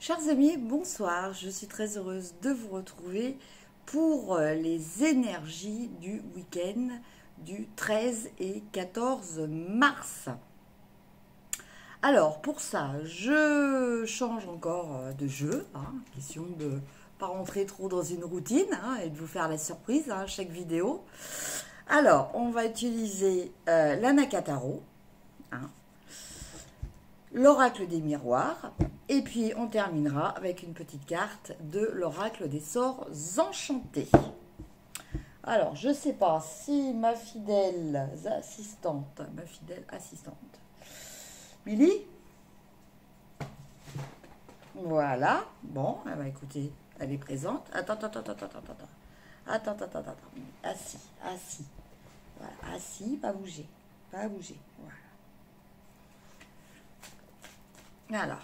Chers amis, bonsoir. Je suis très heureuse de vous retrouver pour les énergies du week-end du 13 et 14 mars. Alors, pour ça, je change encore de jeu, question de pas rentrer trop dans une routine et de vous faire la surprise à chaque vidéo. Alors, on va utiliser l'Anakataro, l'oracle des miroirs, et puis on terminera avec une petite carte de l'oracle des sorts enchantés. Alors, je ne sais pas si ma fidèle assistante, Milly, voilà, bon, eh ben, écoutez, elle est présente. Attends, assis, voilà, assis, pas bouger, voilà. Alors,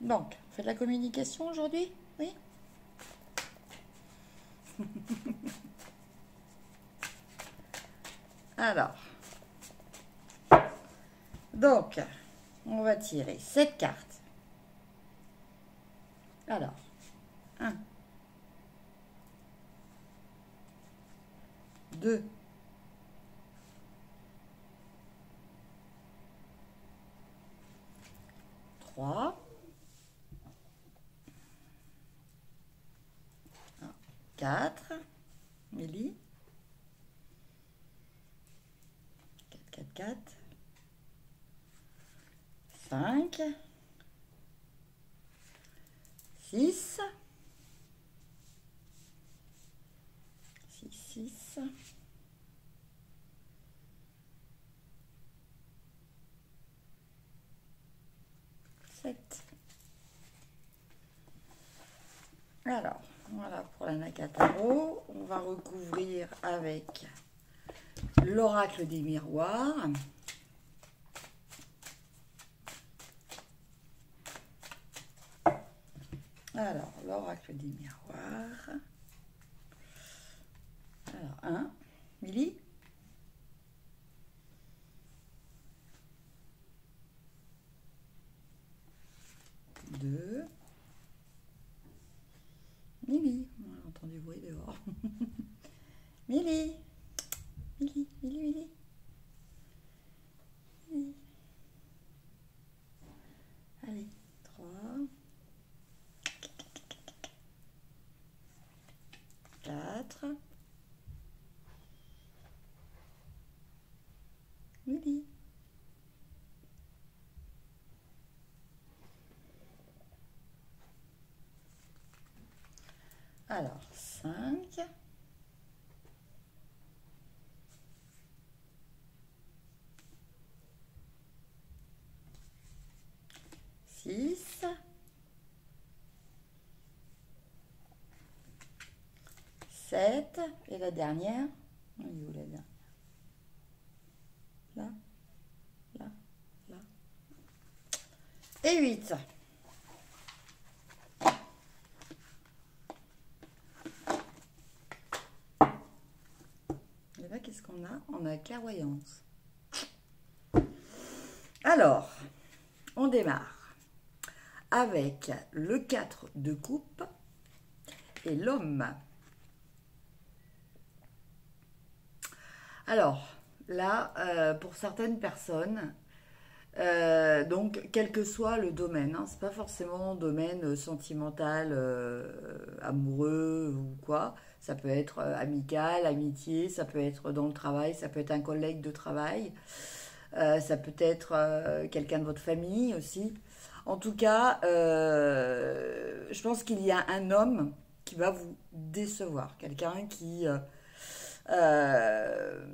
donc, faites la communication aujourd'hui, oui? Alors, donc, on va tirer cette carte. Alors, 1, 2, 3, 4, Mélie, 4, 4, 4, 5, 6, 6, 7. Alors, voilà pour la Nakataro. On va recouvrir avec l'oracle des miroirs. Alors, l'oracle des miroirs. Alors, 1, Milly. 2, Milly. On entend du bruit dehors. Milly. Milly. Allez, 3, 4, Milly. Alors, 5, 6, 7, et la dernière, elle est où la dernière? Là, et 8. Et là, qu'est-ce qu'on a? On a clairvoyance. Alors, on démarre avec le 4 de coupe et l'homme. Alors, là, pour certaines personnes, donc quel que soit le domaine, c'est pas forcément domaine sentimental, amoureux ou quoi, ça peut être amical, amitié, ça peut être dans le travail, ça peut être un collègue de travail, ça peut être quelqu'un de votre famille aussi. En tout cas, je pense qu'il y a un homme qui va vous décevoir, quelqu'un euh,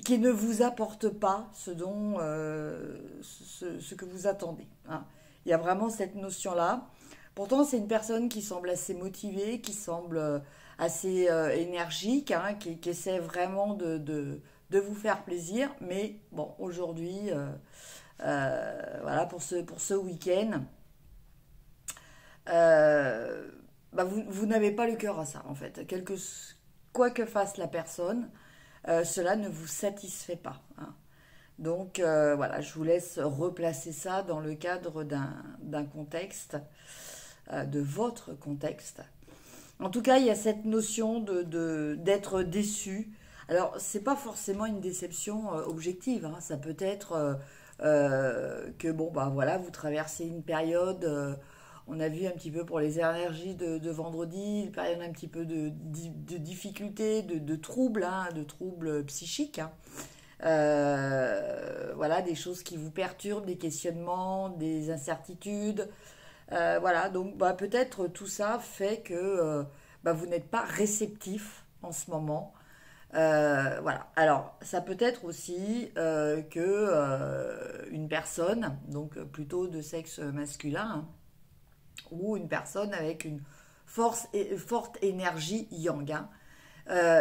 qui ne vous apporte pas ce que vous attendez. Il y a vraiment cette notion-là. Pourtant, c'est une personne qui semble assez motivée, qui semble assez énergique, qui essaie vraiment de vous faire plaisir. Mais bon, aujourd'hui, voilà, pour ce week-end, bah vous n'avez pas le cœur à ça, en fait. Quoi que fasse la personne, cela ne vous satisfait pas. Donc voilà, je vous laisse replacer ça dans le cadre d'un contexte, de votre contexte. En tout cas, il y a cette notion d'être déçu. Alors, c'est pas forcément une déception objective, hein. Ça peut être que, bon, bah voilà, vous traversez une période, on a vu un petit peu pour les énergies de vendredi, une période un petit peu de difficulté, de troubles, hein, de troubles psychiques, hein. Voilà, des choses qui vous perturbent, des questionnements, des incertitudes. Voilà, donc bah, peut-être tout ça fait que bah, vous n'êtes pas réceptif en ce moment. Voilà. Alors, ça peut être aussi que une personne, donc plutôt de sexe masculin, hein, ou une personne avec une forte énergie yang, hein.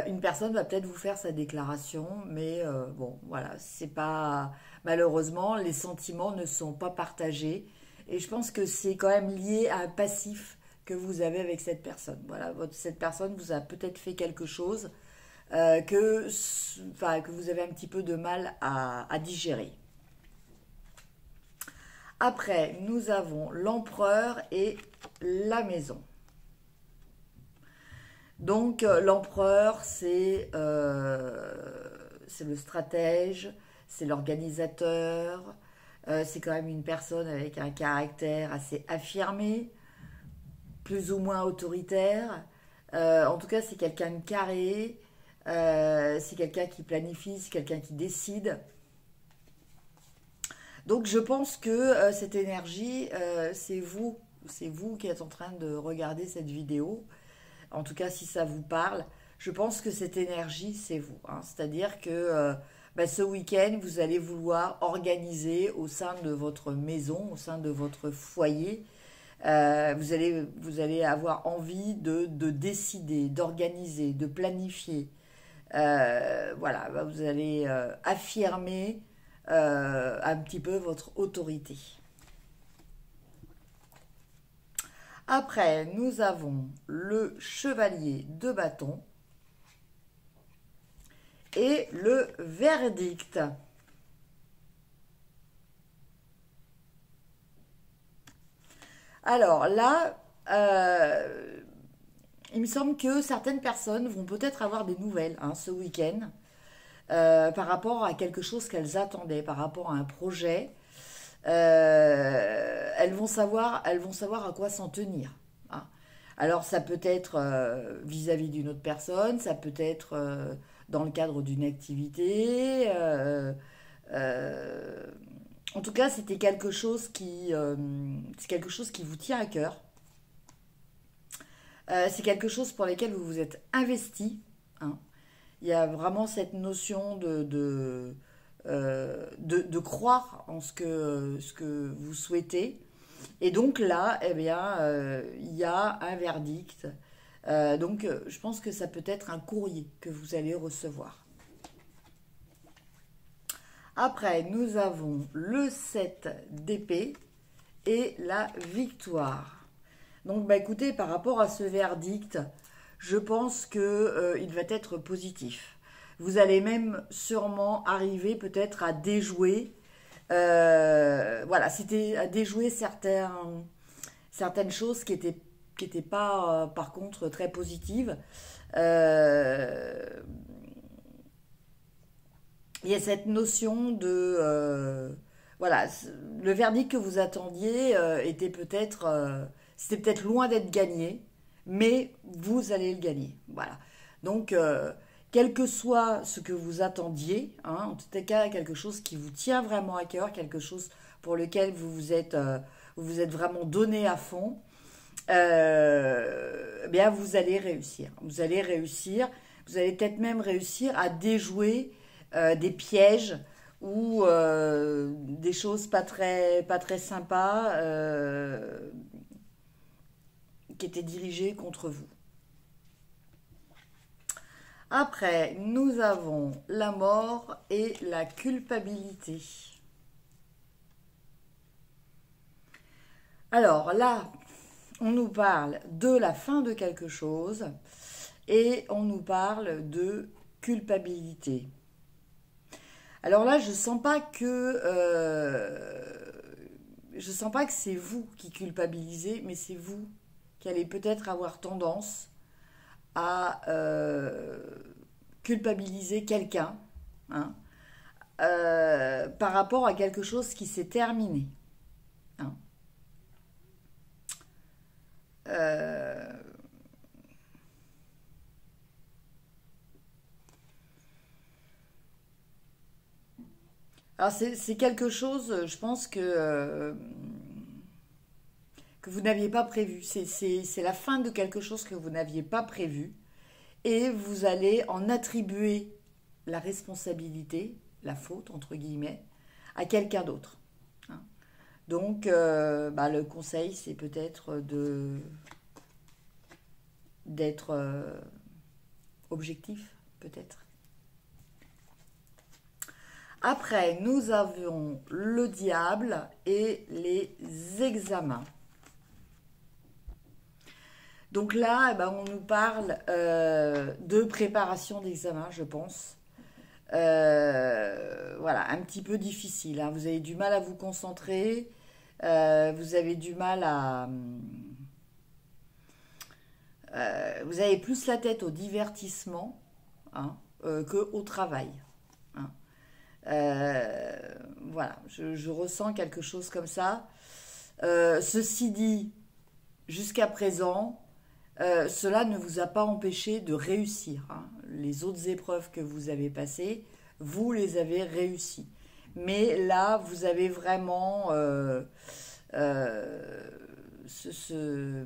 Une personne va peut-être vous faire sa déclaration, mais bon, voilà, c'est pas malheureusement les sentiments ne sont pas partagés, et je pense que c'est quand même lié à un passif que vous avez avec cette personne. Voilà, cette personne vous a peut-être fait quelque chose que vous avez un petit peu de mal à digérer. Après, nous avons l'empereur et la maison. Donc l'empereur, c'est le stratège, c'est l'organisateur, c'est quand même une personne avec un caractère assez affirmé, plus ou moins autoritaire. En tout cas, c'est quelqu'un de carré, c'est quelqu'un qui planifie, c'est quelqu'un qui décide. Donc je pense que cette énergie, c'est vous qui êtes en train de regarder cette vidéo. En tout cas si ça vous parle, je pense que cette énergie, c'est vous, hein. C'est-à-dire que bah, ce week-end, vous allez vouloir organiser au sein de votre maison, au sein de votre foyer, vous allez avoir envie de décider, d'organiser, de planifier. Voilà, bah, vous allez affirmer un petit peu votre autorité. Après, nous avons le chevalier de bâton et le verdict. Alors là, il me semble que certaines personnes vont peut-être avoir des nouvelles, hein, ce week-end par rapport à quelque chose qu'elles attendaient, par rapport à un projet. Elles vont savoir à quoi s'en tenir, hein. Alors ça peut être vis-à-vis d'une autre personne, ça peut être dans le cadre d'une activité. Euh, en tout cas, c'est quelque chose qui vous tient à cœur. C'est quelque chose pour lequel vous vous êtes investi, hein. Il y a vraiment cette notion de croire en ce que vous souhaitez. Et donc là, eh bien, il y a un verdict. Donc, je pense que ça peut être un courrier que vous allez recevoir. Après, nous avons le 7 d'épée et la victoire. Donc, bah, écoutez, par rapport à ce verdict, je pense que, il va être positif. Vous allez même sûrement arriver peut-être à déjouer, voilà, c'était à déjouer certaines choses qui étaient pas, par contre, très positives. Euh, il y a cette notion voilà, le verdict que vous attendiez était peut-être, c'était peut-être loin d'être gagné, mais vous allez le gagner. Voilà. Donc, quel que soit ce que vous attendiez, hein, en tout cas quelque chose qui vous tient vraiment à cœur, quelque chose pour lequel vous vous êtes vraiment donné à fond, eh bien vous allez réussir. Vous allez réussir. Vous allez peut-être même réussir à déjouer des pièges ou des choses pas très sympas qui étaient dirigées contre vous. Après, nous avons la mort et la culpabilité. Alors là, on nous parle de la fin de quelque chose et on nous parle de culpabilité. Alors là, je sens pas que c'est vous qui culpabilisez, mais c'est vous qui allez peut-être avoir tendance à culpabiliser quelqu'un, hein, par rapport à quelque chose qui s'est terminé, hein. Euh, alors c'est quelque chose, je pense que vous n'aviez pas prévu. C'est la fin de quelque chose que vous n'aviez pas prévu et vous allez en attribuer la responsabilité, la faute entre guillemets, à quelqu'un d'autre, hein. Donc, le conseil, c'est peut-être d'être objectif, peut-être. Après, nous avons le diable et les examens. Donc là, eh ben, on nous parle de préparation d'examen, je pense. Voilà, un petit peu difficile, hein. Vous avez du mal à vous concentrer, vous avez du mal à... vous avez plus la tête au divertissement, hein, qu'au travail, hein. Voilà, je ressens quelque chose comme ça. Ceci dit, jusqu'à présent, cela ne vous a pas empêché de réussir, hein. Les autres épreuves que vous avez passées, vous les avez réussies. Mais là, vous avez vraiment euh, ce, ce-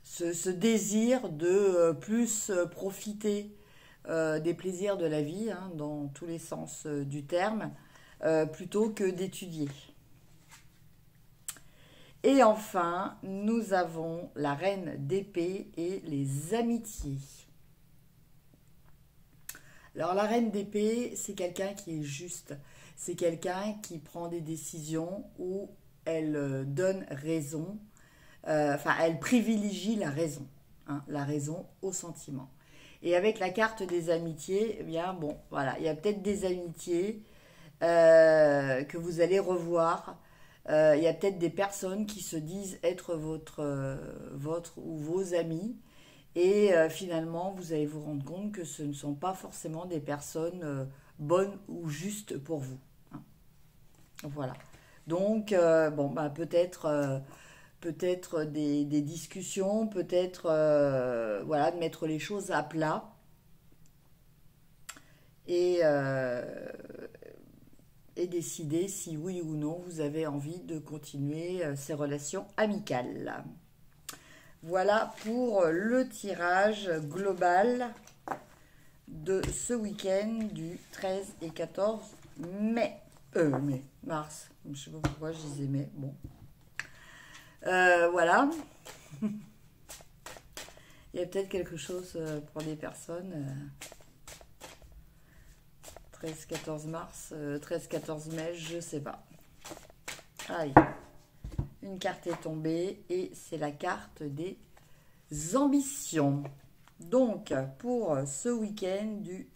ce désir de plus profiter des plaisirs de la vie, hein, dans tous les sens du terme, plutôt que d'étudier. Et enfin, nous avons la reine d'épée et les amitiés. Alors la reine d'épée, c'est quelqu'un qui est juste. C'est quelqu'un qui prend des décisions où elle donne raison. Enfin, elle privilégie la raison, hein, la raison au sentiment. Et avec la carte des amitiés, eh bien bon, voilà, il y a peut-être des amitiés que vous allez revoir. Il y a peut-être des personnes qui se disent être votre ou vos amis. Et finalement, vous allez vous rendre compte que ce ne sont pas forcément des personnes bonnes ou justes pour vous, hein. Voilà. Donc, bon, bah, peut-être des discussions, peut-être voilà, de mettre les choses à plat et, et décider si oui ou non vous avez envie de continuer ces relations amicales. Voilà pour le tirage global de ce week-end du 13 et 14 mai. Mars. Je ne sais pas pourquoi je disais mai. Bon. Voilà. Il y a peut-être quelque chose pour des personnes. 13-14 mars, 13-14 mai, je ne sais pas. Aïe. Une carte est tombée et c'est la carte des ambitions. Donc, pour ce week-end du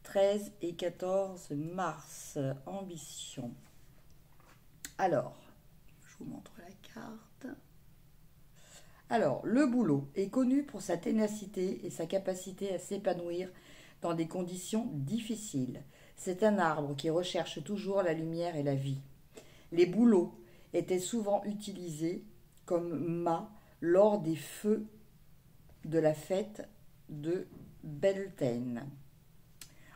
13 et 14 mars, ambition. Alors, je vous montre la carte. Alors, le bouleau est connu pour sa ténacité et sa capacité à s'épanouir dans des conditions difficiles. C'est un arbre qui recherche toujours la lumière et la vie. Les bouleaux étaient souvent utilisés comme mât lors des feux de la fête de Beltane,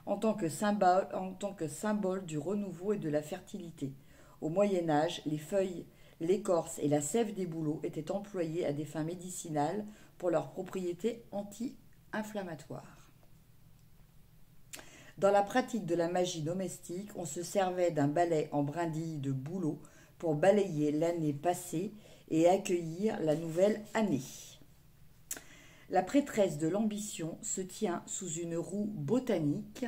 en tant que symbole du renouveau et de la fertilité. Au Moyen Âge, les feuilles, l'écorce et la sève des bouleaux étaient employés à des fins médicinales pour leurs propriétés anti-inflammatoires. Dans la pratique de la magie domestique, on se servait d'un balai en brindilles de bouleau pour balayer l'année passée et accueillir la nouvelle année. La prêtresse de l'ambition se tient sous une roue botanique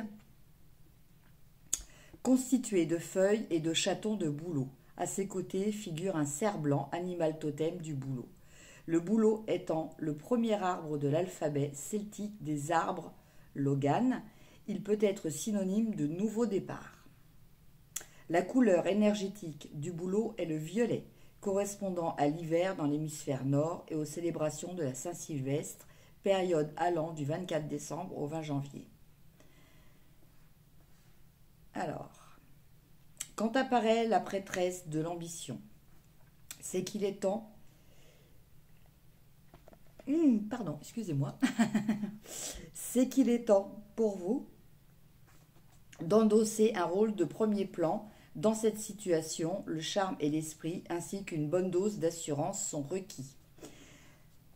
constituée de feuilles et de chatons de bouleau. À ses côtés figure un cerf blanc, animal totem du bouleau. Le bouleau étant le premier arbre de l'alphabet celtique des arbres Logan, il peut être synonyme de nouveau départ. La couleur énergétique du bouleau est le violet, correspondant à l'hiver dans l'hémisphère nord et aux célébrations de la Saint-Sylvestre, période allant du 24 décembre au 20 janvier. Alors, quand apparaît la prêtresse de l'ambition, c'est qu'il est temps... pardon, excusez-moi. C'est qu'il est temps pour vous d'endosser un rôle de premier plan. Dans cette situation, le charme et l'esprit ainsi qu'une bonne dose d'assurance sont requis.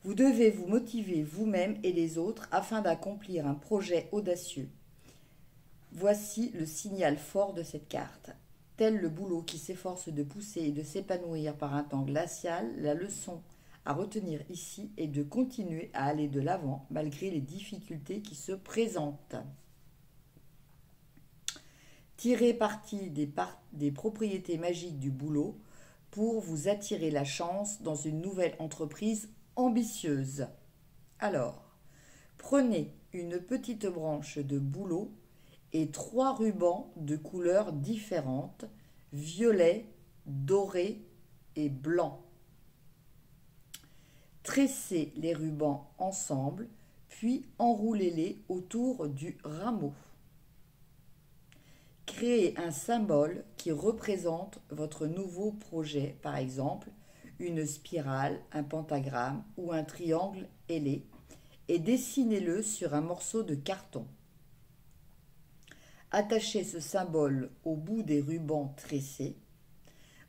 Vous devez vous motiver vous-même et les autres afin d'accomplir un projet audacieux. Voici le signal fort de cette carte. Tel le bouleau qui s'efforce de pousser et de s'épanouir par un temps glacial, la leçon à retenir ici est de continuer à aller de l'avant malgré les difficultés qui se présentent. Tirez parti des propriétés magiques du bouleau pour vous attirer la chance dans une nouvelle entreprise ambitieuse. Alors, prenez une petite branche de bouleau et 3 rubans de couleurs différentes, violet, doré et blanc. Tressez les rubans ensemble, puis enroulez-les autour du rameau. Créez un symbole qui représente votre nouveau projet, par exemple une spirale, un pentagramme ou un triangle ailé, et dessinez-le sur un morceau de carton. Attachez ce symbole au bout des rubans tressés.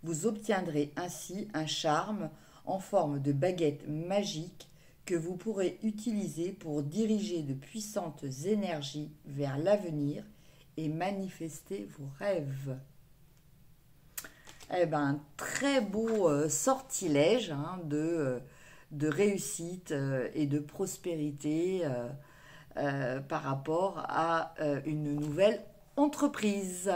Vous obtiendrez ainsi un charme en forme de baguette magique que vous pourrez utiliser pour diriger de puissantes énergies vers l'avenir et manifester vos rêves. Eh ben, très beau sortilège de réussite et de prospérité par rapport à une nouvelle entreprise.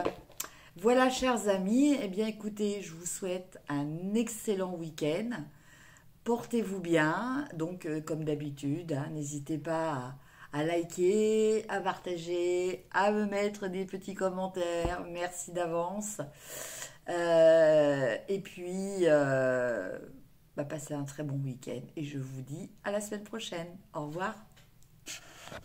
Voilà, chers amis, eh bien écoutez, je vous souhaite un excellent week-end. Portez-vous bien, donc comme d'habitude, n'hésitez pas à liker, à partager, à me mettre des petits commentaires. Merci d'avance. Et puis, passez un très bon week-end. Et je vous dis à la semaine prochaine. Au revoir.